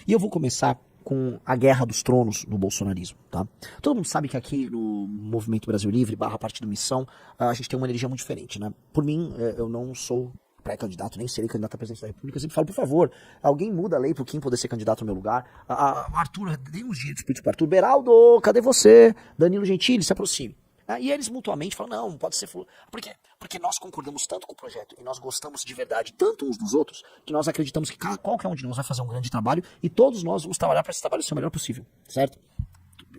E eu vou começar com a guerra dos tronos no bolsonarismo, tá? Todo mundo sabe que aqui no Movimento Brasil Livre, barra Partido Missão, a gente tem uma energia muito diferente, né? Por mim, eu não sou pré-candidato, nem serei candidato à presidência da República. Eu sempre falo, por favor, alguém muda a lei pro Kim poder ser candidato no meu lugar. O Arthur, dei uns direitos políticos pro Arthur. Beraldo, cadê você? Danilo Gentili, se aproxime. E eles mutuamente falam, não pode ser fulano. Por quê? Porque nós concordamos tanto com o projeto e nós gostamos de verdade tanto uns dos outros, que nós acreditamos que qualquer um de nós vai fazer um grande trabalho e todos nós vamos trabalhar para esse trabalho ser o melhor possível, certo?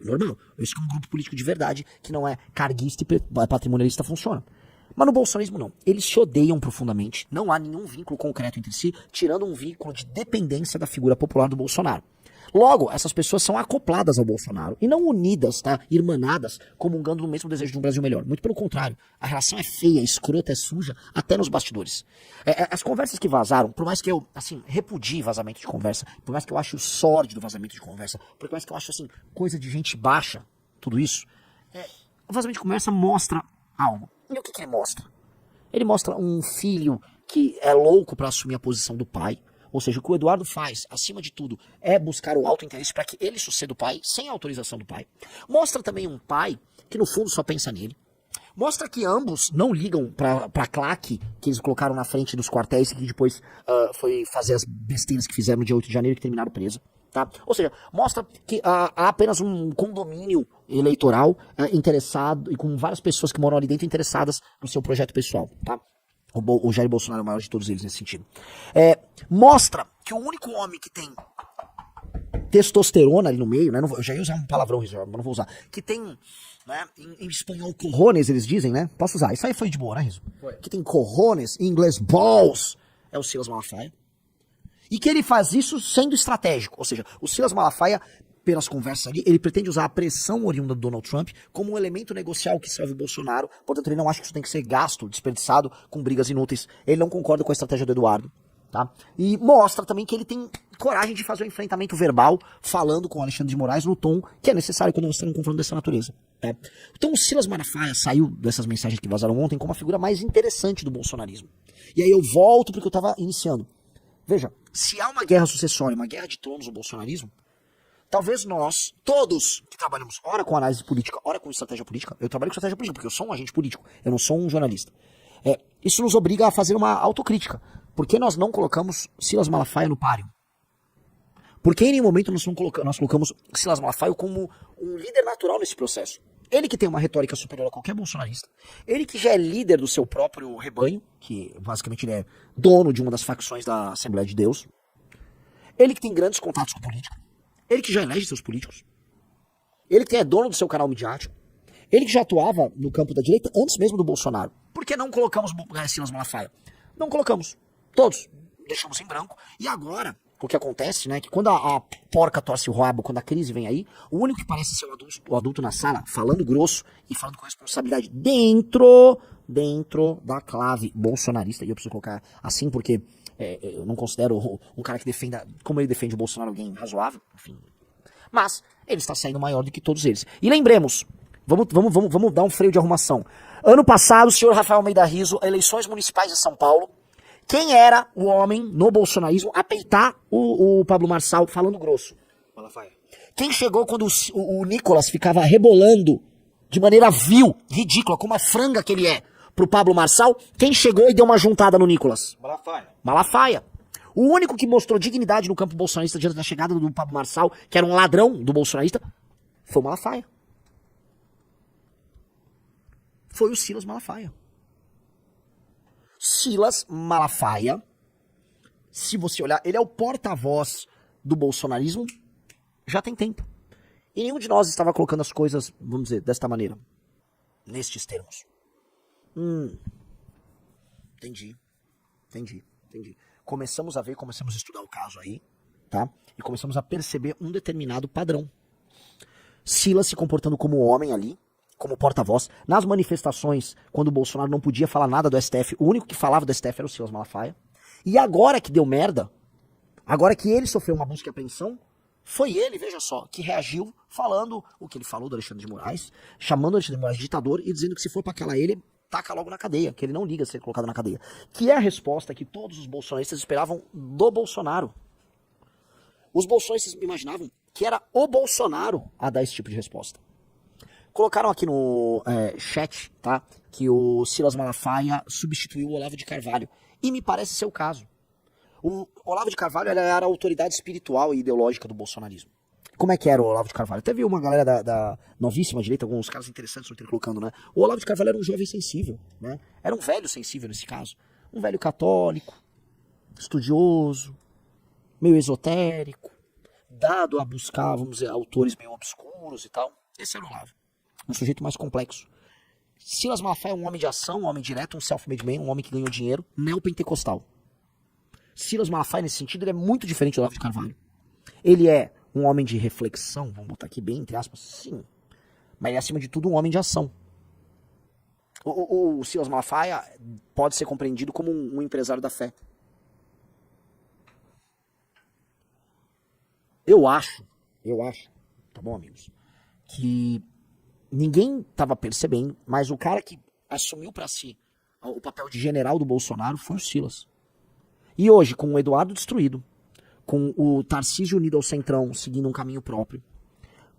Normal. Esse é um grupo político de verdade, que não é carguista e patrimonialista, funciona. Mas no bolsonarismo não. Eles se odeiam profundamente, não há nenhum vínculo concreto entre si, tirando um vínculo de dependência da figura popular do Bolsonaro. Logo, essas pessoas são acopladas ao Bolsonaro e não unidas, tá? Irmanadas, comungando no mesmo desejo de um Brasil melhor. Muito pelo contrário. A relação é feia, é escrota, é suja, até nos bastidores. As conversas que vazaram, por mais que eu, assim, repudie vazamento de conversa, por mais que eu ache o sórdido vazamento de conversa, por mais que eu ache, assim, coisa de gente baixa, tudo isso, o vazamento de conversa mostra algo. E o que ele mostra? Ele mostra um filho que é louco pra assumir a posição do pai. Ou seja, o que o Eduardo faz, acima de tudo, é buscar o auto-interesse para que ele suceda o pai, sem a autorização do pai. Mostra também um pai que, no fundo, só pensa nele. Mostra que ambos não ligam pra claque que eles colocaram na frente dos quartéis e que depois foi fazer as besteiras que fizeram no dia 8 de janeiro e que terminaram preso. Tá? Ou seja, mostra que há apenas um condomínio eleitoral interessado e com várias pessoas que moram ali dentro interessadas no seu projeto pessoal. Tá? O Jair Bolsonaro é o maior de todos eles nesse sentido. Mostra que o único homem que tem testosterona ali no meio, né? Eu já ia usar um palavrão, mas não vou usar. Que tem, né? Em espanhol, cojones, eles dizem, né? Posso usar. Isso aí foi de boa, né, Riso? Foi. Que tem cojones, em inglês balls, é o Silas Malafaia. E que ele faz isso sendo estratégico. Ou seja, o Silas Malafaia, pelas conversas ali, ele pretende usar a pressão oriunda do Donald Trump como um elemento negocial que serve o Bolsonaro. Portanto, ele não acha que isso tem que ser gasto, desperdiçado com brigas inúteis. Ele não concorda com a estratégia do Eduardo. Tá? E mostra também que ele tem coragem de fazer um enfrentamento verbal falando com o Alexandre de Moraes no tom que é necessário quando você tem um confronto dessa natureza. Tá? Então o Silas Malafaia saiu dessas mensagens que vazaram ontem como a figura mais interessante do bolsonarismo. E aí eu volto porque eu estava iniciando. Veja, se há uma guerra sucessória, uma guerra de tronos no bolsonarismo, talvez nós, todos que trabalhamos, ora com análise política, ora com estratégia política, eu trabalho com estratégia política porque eu sou um agente político, eu não sou um jornalista. Isso nos obriga a fazer uma autocrítica. Por que nós não colocamos Silas Malafaia no páreo? Por que em nenhum momento nós colocamos Silas Malafaia como um líder natural nesse processo? Ele que tem uma retórica superior a qualquer bolsonarista, ele que já é líder do seu próprio rebanho, que basicamente ele é dono de uma das facções da Assembleia de Deus, ele que tem grandes contatos com política, ele que já elege seus políticos, ele que é dono do seu canal midiático, ele que já atuava no campo da direita antes mesmo do Bolsonaro. Por que não colocamos Silas Malafaia? Não colocamos. Todos. Deixamos em branco. E agora, o que acontece, né, que quando a porca torce o rabo, quando a crise vem aí, o único que parece ser o adulto na sala, falando grosso e falando com responsabilidade dentro da clave bolsonarista, e eu preciso colocar assim porque eu não considero um cara que defenda, como ele defende o Bolsonaro, alguém razoável, enfim. Mas ele está saindo maior do que todos eles. E lembremos, vamos dar um freio de arrumação. Ano passado, o senhor Rafael Almeida Rizzo, eleições municipais de São Paulo, quem era o homem no bolsonarismo a peitar o Pablo Marçal falando grosso? Malafaia. Quem chegou quando o Nicolas ficava rebolando de maneira vil, ridícula, como a franga que ele é, pro Pablo Marçal? Quem chegou e deu uma juntada no Nicolas? Malafaia. O único que mostrou dignidade no campo bolsonarista diante da chegada do Pablo Marçal, que era um ladrão do bolsonarista, foi o Malafaia. Foi o Silas Malafaia. Silas Malafaia, se você olhar, ele é o porta-voz do bolsonarismo já tem tempo. E nenhum de nós estava colocando as coisas, vamos dizer, desta maneira. Nestes termos. Entendi. Começamos a estudar o caso aí, tá? E começamos a perceber um determinado padrão. Silas se comportando como homem ali, como porta-voz. Nas manifestações, quando o Bolsonaro não podia falar nada do STF, o único que falava do STF era o Silas Malafaia. E agora que deu merda, agora que ele sofreu uma busca e apreensão, foi ele, veja só, que reagiu falando o que ele falou do Alexandre de Moraes, chamando o Alexandre de Moraes de ditador e dizendo que se for pra aquela ele, taca logo na cadeia, que ele não liga ser colocado na cadeia. Que é a resposta que todos os bolsonaristas esperavam do Bolsonaro. Os bolsonaristas imaginavam que era o Bolsonaro a dar esse tipo de resposta. Colocaram aqui no chat, tá, que o Silas Malafaia substituiu o Olavo de Carvalho. E me parece ser o caso. O Olavo de Carvalho era a autoridade espiritual e ideológica do bolsonarismo. Como é que era o Olavo de Carvalho? Teve uma galera da novíssima direita, alguns casos interessantes no Twitter colocando, né? O Olavo de Carvalho era um jovem sensível, né? Era um velho sensível nesse caso. Um velho católico, estudioso, meio esotérico, dado a buscar, vamos dizer, autores meio obscuros e tal. Esse era o Olavo. Um sujeito mais complexo. Silas Malafaia é um homem de ação, um homem direto, um self-made man, um homem que ganhou dinheiro, neopentecostal. Silas Malafaia, nesse sentido, ele é muito diferente do Olavo de Carvalho. Ele é um homem de reflexão, vamos botar aqui bem entre aspas, sim. Mas ele é, acima de tudo, um homem de ação. O Silas Malafaia pode ser compreendido como um empresário da fé. Eu acho, tá bom, amigos, que ninguém estava percebendo, mas o cara que assumiu para si o papel de general do Bolsonaro foi o Silas. E hoje, com o Eduardo destruído, com o Tarcísio unido ao Centrão, seguindo um caminho próprio,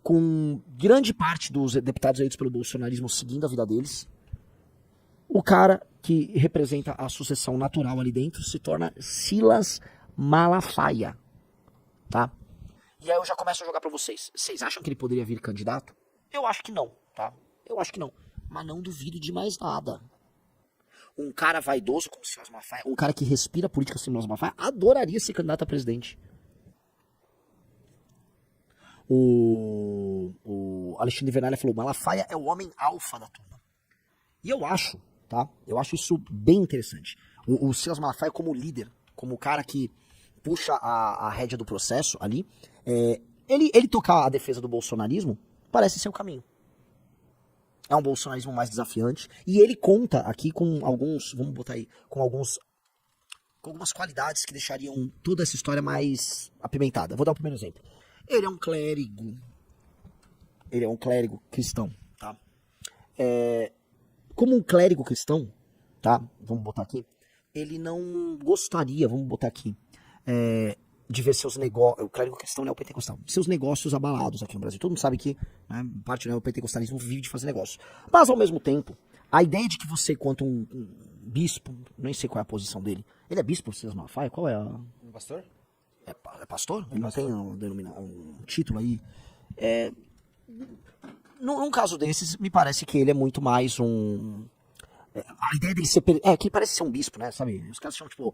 com grande parte dos deputados eleitos pelo bolsonarismo seguindo a vida deles, o cara que representa a sucessão natural ali dentro se torna Silas Malafaia, tá? E aí eu já começo a jogar pra vocês. Vocês acham que ele poderia vir candidato? Eu acho que não, tá? Eu acho que não. Mas não duvido de mais nada. Um cara vaidoso como o Silas Malafaia, um cara que respira política como o Silas Malafaia, adoraria ser candidato a presidente. O Alexandre Vernalha falou, Malafaia é o homem alfa da turma. E eu acho, tá? Eu acho isso bem interessante. O Silas Malafaia como líder, como o cara que puxa a rédea do processo ali, ele tocar a defesa do bolsonarismo parece ser o caminho. É um bolsonarismo mais desafiante. E ele conta aqui com alguns, vamos botar aí, com algumas qualidades que deixariam toda essa história mais apimentada. Vou dar o primeiro exemplo. Ele é um clérigo. Ele é um clérigo cristão, tá? Como um clérigo cristão, tá? Vamos botar aqui. Ele não gostaria, vamos botar aqui, de ver seus negócios, o clérigo cristão neopentecostal, seus negócios abalados aqui no Brasil. Todo mundo sabe que, né, parte do neopentecostalismo vive de fazer negócios. Mas, ao mesmo tempo, a ideia de que você, quanto um bispo, nem sei qual é a posição dele, ele é bispo, Silas Malafaia? Qual é a... Um pastor? É pastor? Ele não tem um título aí. Num caso desses, me parece que ele é muito mais um... a ideia dele ser... que parece ser um bispo, né, sabe? Os caras chamam, tipo...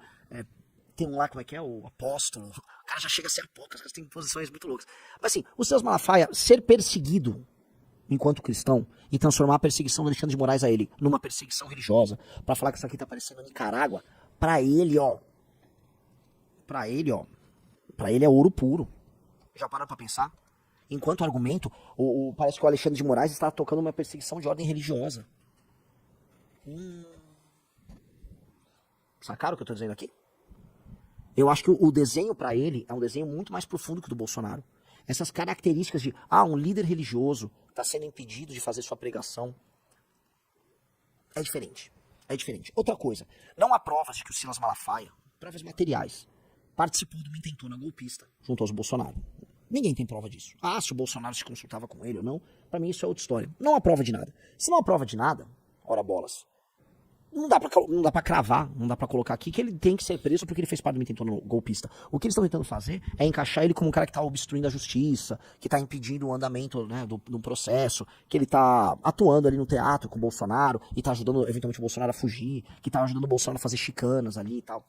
tem um lá, como é que é? O apóstolo. O cara já chega a ser apóstolo, os caras têm posições muito loucas. Mas assim, o Silas Malafaia ser perseguido enquanto cristão e transformar a perseguição do Alexandre de Moraes a ele numa perseguição religiosa, pra falar que isso aqui tá parecendo Nicarágua, pra ele é ouro puro. Já pararam pra pensar? Enquanto argumento, parece que o Alexandre de Moraes está tocando uma perseguição de ordem religiosa. Sacaram o que eu tô dizendo aqui? Eu acho que o desenho pra ele é um desenho muito mais profundo que o do Bolsonaro. Essas características de, um líder religioso está sendo impedido de fazer sua pregação. É diferente. É diferente. Outra coisa, não há provas de que o Silas Malafaia, provas materiais, participou de uma intentona golpista junto aos Bolsonaro. Ninguém tem prova disso. Se o Bolsonaro se consultava com ele ou não, pra mim isso é outra história. Não há prova de nada. Se não há prova de nada, ora bolas. Não dá pra cravar, não dá pra colocar aqui que ele tem que ser preso porque ele fez parte de uma intentona golpista. O que eles estão tentando fazer é encaixar ele como um cara que tá obstruindo a justiça, que tá impedindo o andamento, né, do processo, que ele tá atuando ali no teatro com o Bolsonaro e tá ajudando eventualmente o Bolsonaro a fugir, que tá ajudando o Bolsonaro a fazer chicanas ali e tal.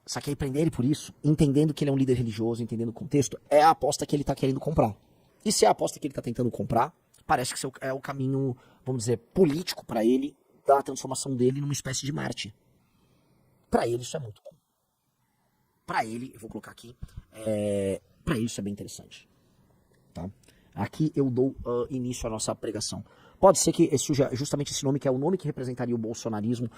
Só que aí prender ele por isso, entendendo que ele é um líder religioso, entendendo o contexto, é a aposta que ele tá querendo comprar. E se é a aposta que ele tá tentando comprar, parece que é o caminho, vamos dizer, político pra ele, da transformação dele numa espécie de Marte. Pra ele isso é muito bom. Pra ele, eu vou colocar aqui, pra ele isso é bem interessante. Tá? Aqui eu dou início à nossa pregação. Pode ser que surja justamente esse nome, que é o nome que representaria o bolsonarismo,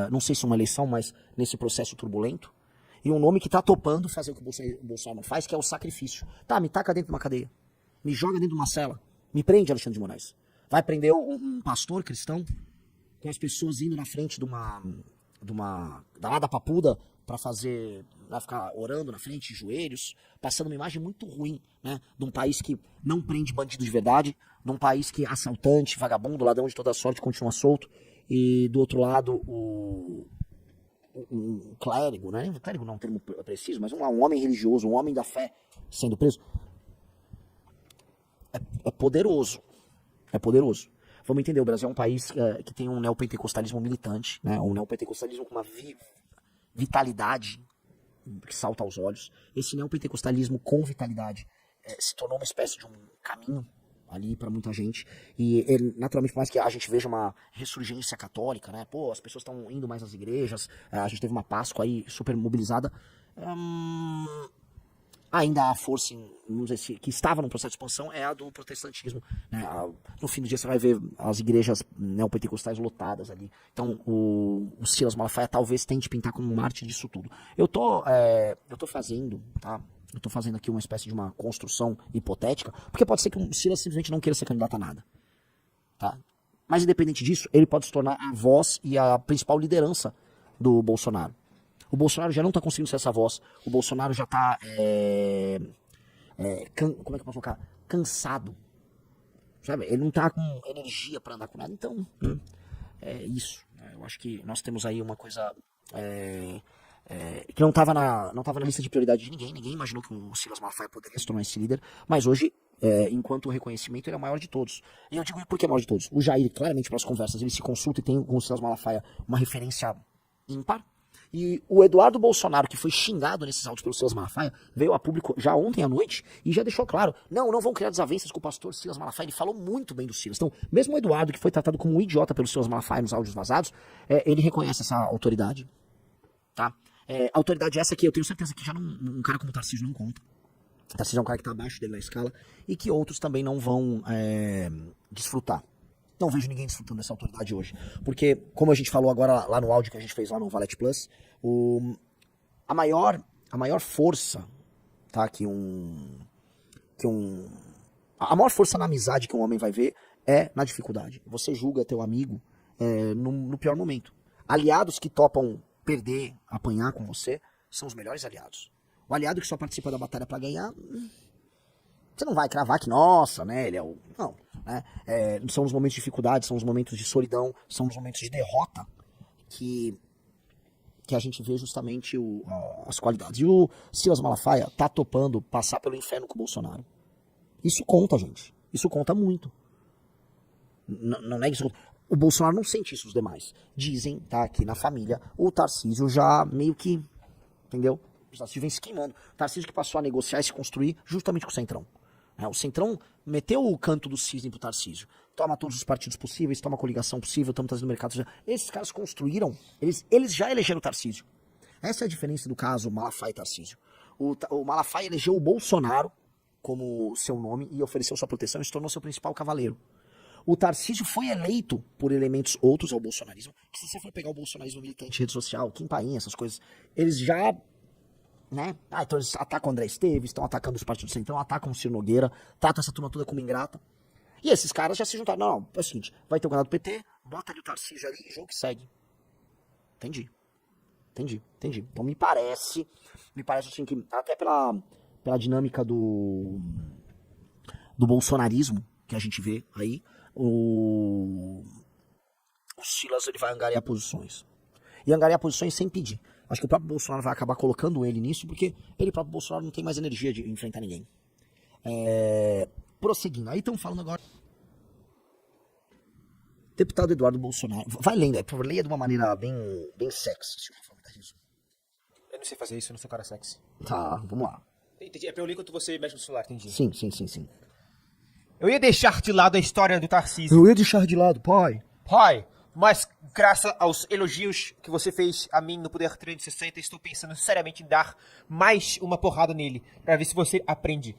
não sei se uma eleição, mas nesse processo turbulento, e um nome que tá topando fazer o que o Bolsonaro faz, que é o sacrifício. Tá, me taca dentro de uma cadeia, me joga dentro de uma cela, me prende, Alexandre de Moraes. Vai prender um pastor cristão, com as pessoas indo na frente da Lada Papuda, pra fazer, vai ficar orando na frente, de joelhos, passando uma imagem muito ruim, né? De um país que não prende bandido de verdade, de um país que assaltante, vagabundo, ladrão de toda sorte continua solto, e do outro lado um clérigo, né? Clérigo não é um termo preciso, mas um homem religioso, um homem da fé sendo preso. É poderoso. É poderoso. Vamos entender, o Brasil é um país que tem um neopentecostalismo militante, né? Um neopentecostalismo com uma vitalidade que salta aos olhos. Esse neopentecostalismo com vitalidade se tornou uma espécie de um caminho ali para muita gente. E ele, naturalmente, por mais que a gente veja uma ressurgência católica, né? Pô, as pessoas estão indo mais às igrejas, a gente teve uma Páscoa aí super mobilizada. Ainda há força, vamos dizer, que estava num processo de expansão, é a do protestantismo. Né? No fim do dia você vai ver as igrejas neopentecostais lotadas ali. Então o Silas Malafaia talvez tente pintar como um mártir disso tudo. Eu tô fazendo, tá? Eu tô fazendo aqui uma espécie de uma construção hipotética, porque pode ser que o Silas simplesmente não queira ser candidato a nada. Tá? Mas independente disso, ele pode se tornar a voz e a principal liderança do Bolsonaro. O Bolsonaro já não tá conseguindo ser essa voz. O Bolsonaro já tá como é que eu posso colocar? Cansado. Sabe? Ele não tá com energia pra andar com nada. Então, é isso. Eu acho que nós temos aí uma coisa que não tava na lista de prioridade de ninguém. Ninguém imaginou que o Silas Malafaia poderia se tornar esse líder. Mas hoje, enquanto reconhecimento, ele é o maior de todos. E eu digo por que é o maior de todos. O Jair, claramente, pelas conversas, ele se consulta e tem com o Silas Malafaia uma referência ímpar. E o Eduardo Bolsonaro, que foi xingado nesses áudios pelo Silas Malafaia, veio a público já ontem à noite e já deixou claro, não vão criar desavenças com o pastor Silas Malafaia. Ele falou muito bem do Silas. Então, mesmo o Eduardo, que foi tratado como um idiota pelo Silas Malafaia nos áudios vazados, ele reconhece essa autoridade. Tá? Autoridade essa que eu tenho certeza que já um cara como o Tarcísio não conta. O Tarcísio é um cara que está abaixo dele na escala e que outros também não vão desfrutar. Não vejo ninguém desfrutando dessa autoridade hoje. Porque, como a gente falou agora lá no áudio que a gente fez lá no Valete Plus, a maior força, tá, a maior força na amizade que um homem vai ver é na dificuldade. Você julga teu amigo no pior momento. Aliados que topam perder, apanhar com você, são os melhores aliados. O aliado que só participa da batalha pra ganhar, você não vai cravar que, nossa, né, ele é o... Não, né, são os momentos de dificuldade, são os momentos de solidão, são os momentos de derrota que a gente vê justamente as qualidades. E o Silas Malafaia tá topando passar pelo inferno com o Bolsonaro. Isso conta, gente. Isso conta muito. Não é isso. O Bolsonaro não sente isso dos demais. Dizem, tá, aqui na família, o Tarcísio já meio que, entendeu? O Tarcísio vem se queimando. O Tarcísio que passou a negociar e se construir justamente com o Centrão. O Centrão meteu o canto do cisne pro Tarcísio. Toma todos os partidos possíveis, toma a coligação possível, estamos trazendo mercado. Esses caras construíram, eles já elegeram o Tarcísio. Essa é a diferença do caso Malafaia e Tarcísio. O Malafaia elegeu o Bolsonaro como seu nome e ofereceu sua proteção e se tornou seu principal cavaleiro. O Tarcísio foi eleito por elementos outros ao bolsonarismo, que se você for pegar o bolsonarismo militante, rede social, Kim Paim, essas coisas, eles já... Né? Então eles atacam o André Esteves, estão atacando os partidos do Centrão, atacam o Ciro Nogueira, tratam essa turma toda como ingrata. E esses caras já se juntaram. Não, é o seguinte, vai ter o canal do PT, bota ali o Tarcísio ali e jogo que segue. Entendi. Então me parece assim que, até pela dinâmica do bolsonarismo que a gente vê aí, o Silas ele vai angariar posições. E angariar posições sem pedir. Acho que o próprio Bolsonaro vai acabar colocando ele nisso, porque ele próprio Bolsonaro não tem mais energia de enfrentar ninguém. Prosseguindo, aí estão falando agora. Deputado Eduardo Bolsonaro. Vai lendo, leia de uma maneira bem sexy. Eu não sei fazer isso, eu não sou cara sexy. Tá, vamos lá. Entendi. É pra eu ler enquanto você mexe no celular, entendi. Sim. Eu ia deixar de lado a história do Tarcísio. Eu ia deixar de lado, pai. Mas graças aos elogios que você fez a mim no Poder 360, estou pensando seriamente em dar mais uma porrada nele, pra ver se você aprende.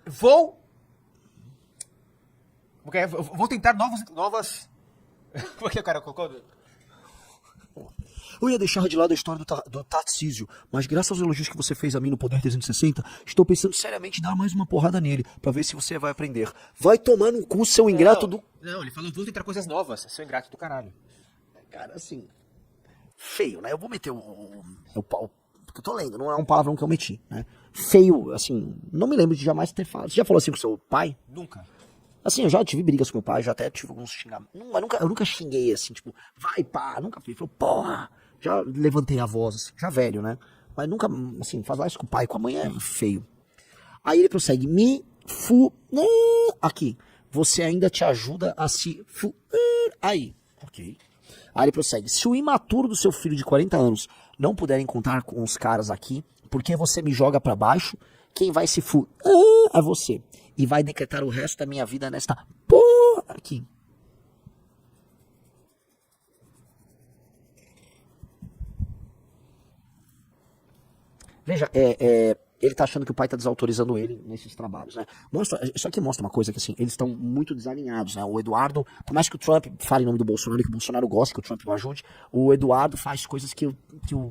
Vou tentar novas... Como é que o cara colocou? Eu ia deixar de lado a história do Tarcísio, mas graças aos elogios que você fez a mim no Poder 360, estou pensando seriamente em dar mais uma porrada nele, pra ver se você vai aprender. Vai tomar no cu, seu ingrato do... Não, ele falou, vou tentar coisas novas, seu ingrato do caralho. Cara, assim... feio, né? Eu vou meter o pau, porque eu tô lendo, não é um palavrão que eu meti, né? Feio, assim, não me lembro de jamais ter falado. Você já falou assim com seu pai? Nunca. Assim, eu já tive brigas com meu pai, já até tive alguns xingamentos. Eu nunca xinguei assim, tipo, vai pá, nunca fiz. Falei, porra, já levantei a voz, assim, já velho, né? Mas nunca, assim, falar isso com o pai e com a mãe é feio. Aí ele prossegue, aqui, você ainda te ajuda a se aí, ok. Aí ele prossegue, se o imaturo do seu filho de 40 anos não puder encontrar com os caras aqui, porque você me joga pra baixo, quem vai se é você. E vai decretar o resto da minha vida nesta porra aqui. Veja, ele tá achando que o pai tá desautorizando ele nesses trabalhos, né? Isso aqui mostra uma coisa que, assim, eles estão muito desalinhados, né? O Eduardo, por mais que o Trump fale em nome do Bolsonaro e que o Bolsonaro goste que o Trump o ajude, o Eduardo faz coisas que o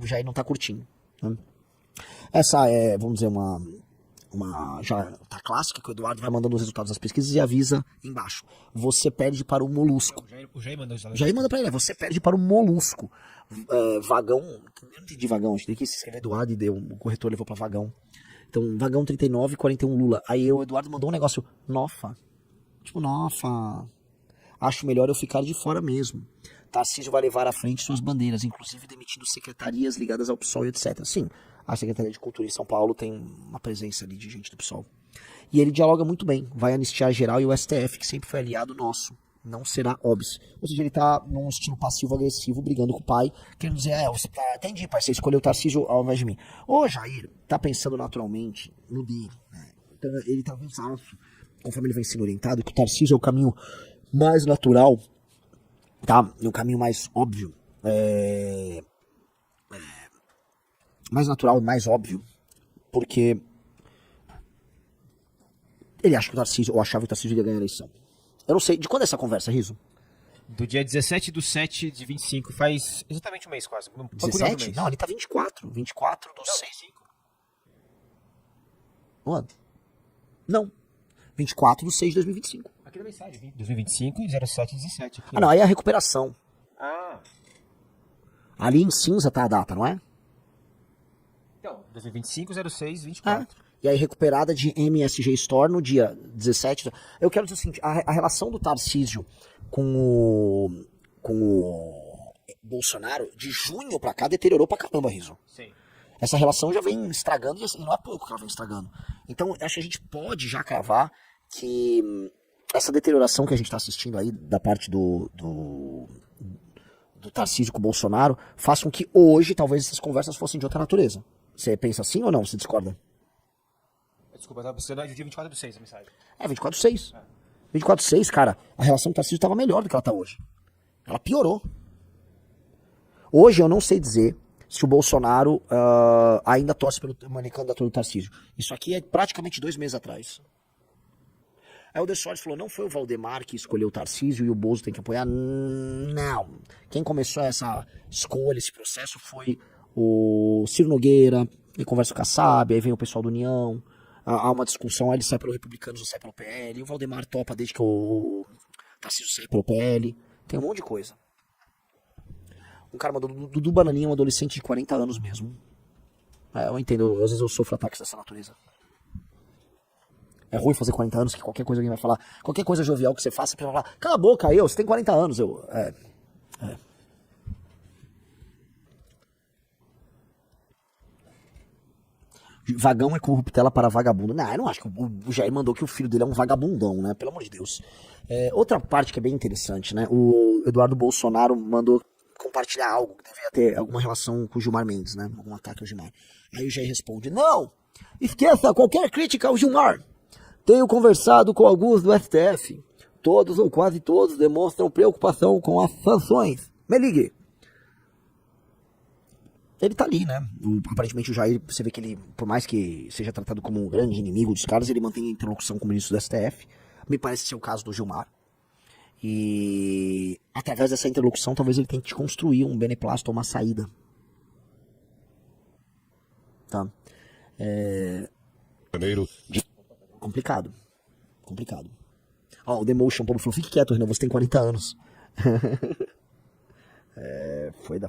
Jair não tá curtindo, né? Essa é, vamos dizer, já tá clássica, que o Eduardo vai mandando os resultados das pesquisas e avisa embaixo. Você perde para o molusco. O Jair mandou isso. Jair manda pra ele, você perde para o molusco. Vagão, eu não entendi vagão, a gente tem que se escrever Eduardo e o corretor levou pra vagão. Então, vagão 39, 41 Lula. Aí o Eduardo mandou um negócio, nofa. Tipo, nofa. Acho melhor eu ficar de fora mesmo. Tarcísio vai levar à frente suas bandeiras, inclusive demitindo secretarias ligadas ao PSOL e etc. Sim, a Secretaria de Cultura em São Paulo tem uma presença ali de gente do PSOL. E ele dialoga muito bem, vai anistiar geral e o STF, que sempre foi aliado nosso. Não será óbvio. Ou seja, ele tá num estilo passivo-agressivo, brigando com o pai, querendo dizer, entendi, pai, você escolheu o Tarcísio ao invés de mim. Ô, Jair, tá pensando naturalmente no dele, né? Então, ele talvez ache, conforme ele vem sendo orientado, que o Tarcísio é o caminho mais natural, tá? E o caminho mais óbvio, mais natural e mais óbvio, porque ele acha que o Tarcísio, ou achava que o Tarcísio ia ganhar a eleição. Eu não sei, de quando é essa conversa, Riso? Do dia 17/7 de 25, faz exatamente um mês quase. 17? Não, ele tá 24. 24 do 6. 25. Onde? Não. 24 do 6 de 2025. Aqui na mensagem, 2025 e 07/17. Ah, não, aí é a recuperação. Ah. Ali em cinza tá a data, não é? Então, 2025, 06, 24. E aí recuperada de MSG Store no dia 17. Eu quero dizer o seguinte, a relação do Tarcísio com o Bolsonaro, de junho pra cá, deteriorou pra caramba, Riso. Sim. Essa relação já vem estragando, e não é pouco que ela vem estragando. Então, acho que a gente pode já cravar que essa deterioração que a gente tá assistindo aí, da parte do Tarcísio com o Bolsonaro, faça com que hoje, talvez, essas conversas fossem de outra natureza. Você pensa assim ou não? Você discorda? Desculpa, eu tava buscando dia 24/6 a mensagem. 24/6. 24/6, cara, a relação do Tarcísio estava melhor do que ela tá hoje. Ela piorou. Hoje eu não sei dizer se o Bolsonaro ainda torce pelo candidatura do Tarcísio. Isso aqui é praticamente 2 meses atrás. Aí o De Soares falou, não foi o Valdemar que escolheu o Tarcísio e o Bozo tem que apoiar? Não. Quem começou essa escolha, esse processo foi o Ciro Nogueira, ele conversa com a Kassab, aí vem o pessoal do União, há uma discussão, aí ele sai pelo Republicanos ou sai pelo PL, e o Valdemar topa desde que o Tarcísio sai pelo PL, tem um monte de coisa. Um cara mandou, Dudu Bananinha, um adolescente de 40 anos mesmo. Eu entendo, às vezes eu sofro ataques dessa natureza. É ruim fazer 40 anos, que qualquer coisa alguém vai falar, qualquer coisa jovial que você faça, você vai falar, cala a boca, você tem 40 anos, Vagão é corruptela para vagabundo. Não, eu não acho que o Jair mandou que o filho dele é um vagabundão, né? Pelo amor de Deus. Outra parte que é bem interessante, né? O Eduardo Bolsonaro mandou compartilhar algo que deveria ter alguma relação com o Gilmar Mendes, né? Algum ataque ao Gilmar. Aí o Jair responde, não! Esqueça qualquer crítica ao Gilmar. Tenho conversado com alguns do STF. Todos ou quase todos demonstram preocupação com as sanções. Me ligue. Ele tá ali, né? Aparentemente o Jair, você vê que ele, por mais que seja tratado como um grande inimigo dos caras, ele mantém interlocução com o ministro do STF. Me parece ser o caso do Gilmar. E através dessa interlocução, talvez ele tente construir um beneplácito ou uma saída. Tá? Complicado. Complicado. Ó, o Demotion, o povo falou, fique quieto, Renan, você tem 40 anos. Foi da.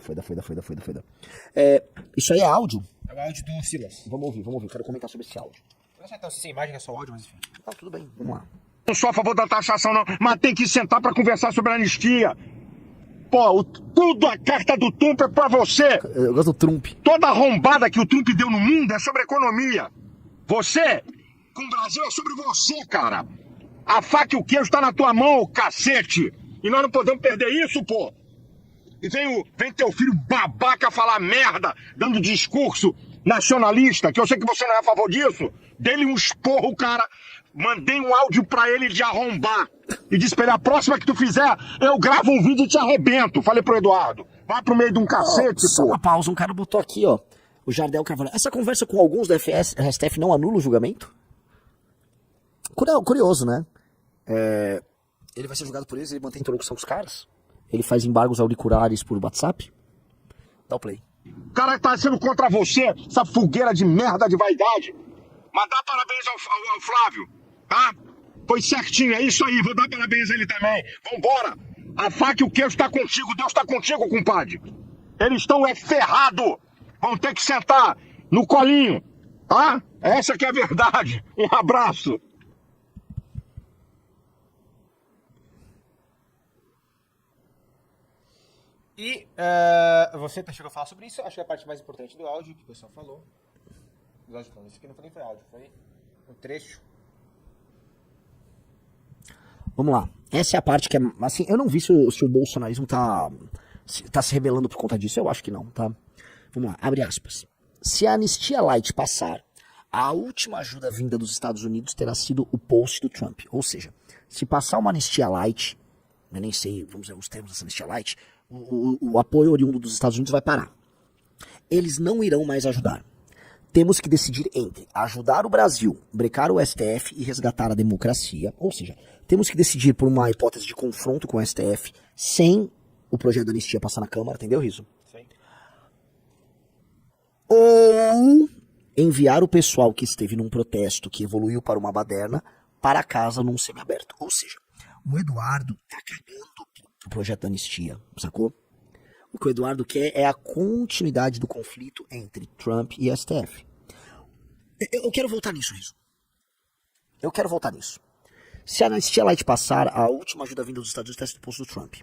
Isso aí é áudio? É o áudio do Silas. Vamos ouvir, quero comentar sobre esse áudio. Não sei então se sem imagem é só áudio, mas enfim. Tá, tudo bem, vamos lá. Não sou a favor da taxação, não, mas tem que sentar pra conversar sobre a anistia. Pô, tudo a carta do Trump é pra você. Eu gosto do Trump. Toda arrombada que o Trump deu no mundo é sobre economia. Você, com o Brasil, é sobre você, cara. A faca e o queijo tá na tua mão, ô cacete. E nós não podemos perder isso, pô. E vem teu filho babaca falar merda, dando discurso nacionalista, que eu sei que você não é a favor disso. Dê-lhe um esporro, cara. Mandei um áudio pra ele de arrombar. E disse pra ele, a próxima que tu fizer, eu gravo um vídeo e te arrebento. Falei pro Eduardo. Vai pro meio de um cacete, Só pô. uma pausa, um cara botou aqui, ó. O Jardel Carvalho. Essa conversa com alguns do STF não anula o julgamento? Curioso, né? Ele vai ser julgado por eles, ele mantém interlocução com os caras? Ele faz embargos auriculares por WhatsApp? Dá o play. O cara tá sendo contra você, essa fogueira de merda de vaidade. Mas dá parabéns ao Flávio, tá? Foi certinho, é isso aí, vou dar parabéns a ele também. Vambora! A faca e o queijo tá contigo, Deus tá contigo, compadre. Eles estão ferrados. Vão ter que sentar no colinho, tá? Essa que é a verdade. Um abraço. E você chegou a falar sobre isso, acho que é a parte mais importante do áudio que o pessoal falou. Isso aqui não foi áudio, foi um trecho. Vamos lá. Essa é a parte que é... Assim, eu não vi se o bolsonarismo tá se rebelando por conta disso. Eu acho que não, tá? Vamos lá, abre aspas. Se a anistia light passar, a última ajuda vinda dos Estados Unidos terá sido o post do Trump. Ou seja, se passar uma anistia light, eu nem sei, vamos ver os termos dessa anistia light, o apoio oriundo dos Estados Unidos vai parar. Eles não irão mais ajudar. Temos que decidir entre ajudar o Brasil, brecar o STF e resgatar a democracia. Ou seja, temos que decidir por uma hipótese de confronto com o STF sem o projeto da anistia passar na Câmara, entendeu, Riso? Sim. Ou enviar o pessoal que esteve num protesto que evoluiu para uma baderna para casa num semiaberto. Ou seja, o Eduardo tá cagando pro projeto da anistia, sacou? O que o Eduardo quer é a continuidade do conflito entre Trump e STF. Eu quero voltar nisso, Riso. Eu quero voltar nisso. Se a anistia light passar, a última ajuda vinda dos Estados Unidos está sendo posto do Trump.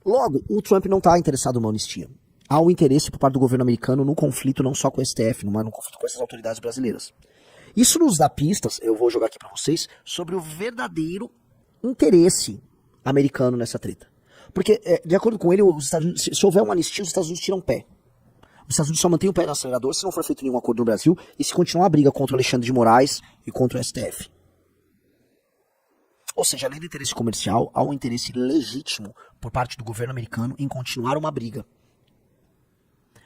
Logo, o Trump não está interessado numa anistia. Há um interesse por parte do governo americano no conflito não só com o STF, mas no conflito com essas autoridades brasileiras. Isso nos dá pistas, eu vou jogar aqui para vocês, sobre o verdadeiro interesse americano nessa treta. Porque, de acordo com ele, os Estados Unidos, se houver uma anistia, os Estados Unidos tiram o pé. Os Estados Unidos só mantêm o pé no acelerador se não for feito nenhum acordo no Brasil e se continuar a briga contra o Alexandre de Moraes e contra o STF. Ou seja, além do interesse comercial, há um interesse legítimo por parte do governo americano em continuar uma briga.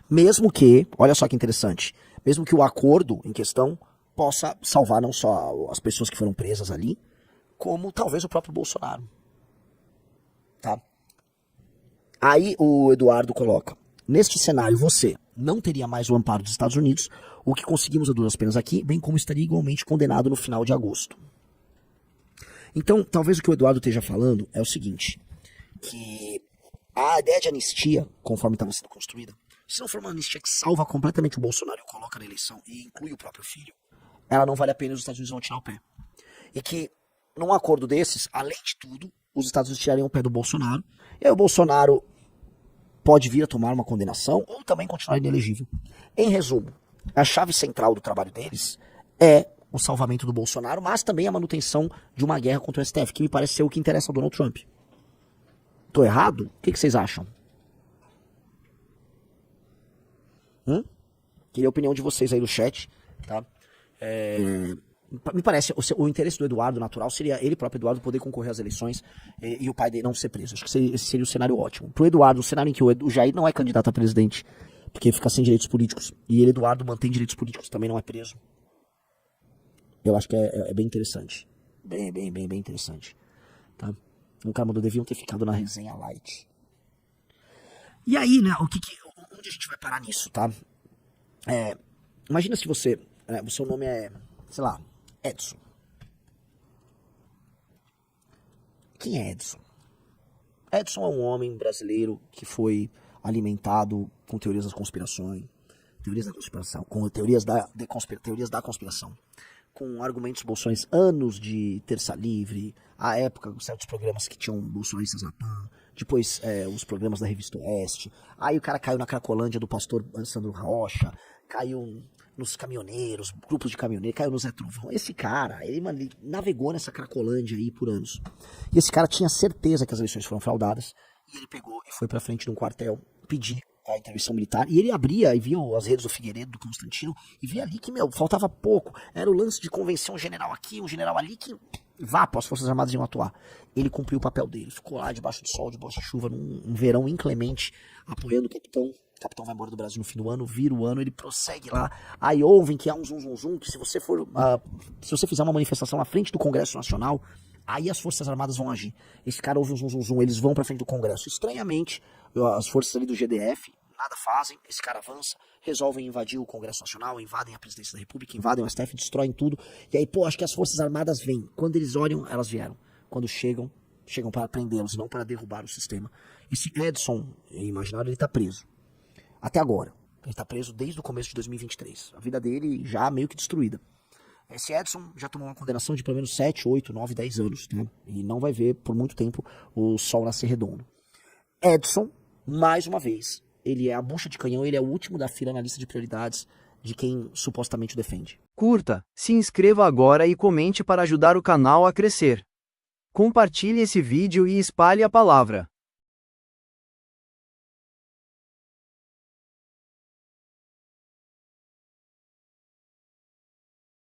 Mesmo que, olha só que interessante, mesmo que o acordo em questão possa salvar não só as pessoas que foram presas ali, como talvez o próprio Bolsonaro. Tá? Aí o Eduardo coloca, neste cenário você não teria mais o amparo dos Estados Unidos, o que conseguimos a duras penas aqui, bem como estaria igualmente condenado no final de agosto. Então, talvez o que o Eduardo esteja falando é o seguinte, que a ideia de anistia, conforme estava sendo construída, se não for uma anistia que salva completamente o Bolsonaro e o coloca na eleição e inclui o próprio filho, ela não vale a pena e os Estados Unidos vão tirar o pé. E que, num acordo desses, além de tudo, os Estados Unidos tirariam o pé do Bolsonaro, e aí o Bolsonaro pode vir a tomar uma condenação ou também continuar inelegível. Em resumo, a chave central do trabalho deles é o salvamento do Bolsonaro, mas também a manutenção de uma guerra contra o STF, que me parece ser o que interessa ao Donald Trump. Tô errado? O que vocês acham? Queria a opinião de vocês aí no chat, tá? Me parece, o interesse do Eduardo natural seria ele próprio, Eduardo, poder concorrer às eleições e o pai dele não ser preso. Acho que esse seria o cenário ótimo. Pro Eduardo, o cenário em que o Jair não é candidato a presidente, porque fica sem direitos políticos, e ele, Eduardo, mantém direitos políticos, também não é preso. Eu acho que é bem interessante. Bem interessante. Tá? Um cara mandou, deviam ter ficado na resenha light. E aí, né, onde a gente vai parar nisso, tá? Imagina se você, o seu nome é, sei lá, Edson. Quem é Edson? Edson é um homem brasileiro que foi alimentado com teorias da conspiração, com teorias da conspiração, com argumentos bolsonaristas, anos de terça livre, a época, certos programas que tinham bolsonaristas na PAN, depois os programas da Revista Oeste, aí o cara caiu na Cracolândia do pastor Sandro Rocha, caiu nos caminhoneiros, grupos de caminhoneiros, caiu no Zé Trovão. Esse cara, ele navegou nessa Cracolândia aí por anos. E esse cara tinha certeza que as eleições foram fraudadas, e ele pegou e foi pra frente de um quartel pedir a intervenção militar, e ele abria e viu as redes do Figueiredo, do Constantino, e via ali que, faltava pouco. Era o lance de convencer um general aqui, um general ali, que as Forças Armadas iam atuar. Ele cumpriu o papel dele, ficou lá debaixo do sol, debaixo da chuva, num verão inclemente, apoiando o capitão. O capitão vai embora do Brasil no fim do ano, vira o ano, ele prossegue lá. Aí ouvem que há um zum, que se você fizer uma manifestação na frente do Congresso Nacional, aí as Forças Armadas vão agir. Esse cara ouve um zum, eles vão pra frente do Congresso. Estranhamente, as forças ali do GDF nada fazem, esse cara avança, resolvem invadir o Congresso Nacional, invadem a Presidência da República, invadem o STF, destroem tudo. E aí, acho que as Forças Armadas vêm. Quando eles olham, elas vieram. Quando chegam para prendê-los, não para derrubar o sistema. Esse Edson, imaginário, ele tá preso. Até agora. Ele tá preso desde o começo de 2023. A vida dele já meio que destruída. Esse Edson já tomou uma condenação de pelo menos 7, 8, 9, 10 anos, né? E não vai ver por muito tempo o sol nascer redondo. Edson, mais uma vez, ele é a bucha de canhão, ele é o último da fila na lista de prioridades de quem supostamente o defende. Curta, se inscreva agora e comente para ajudar o canal a crescer. Compartilhe esse vídeo e espalhe a palavra.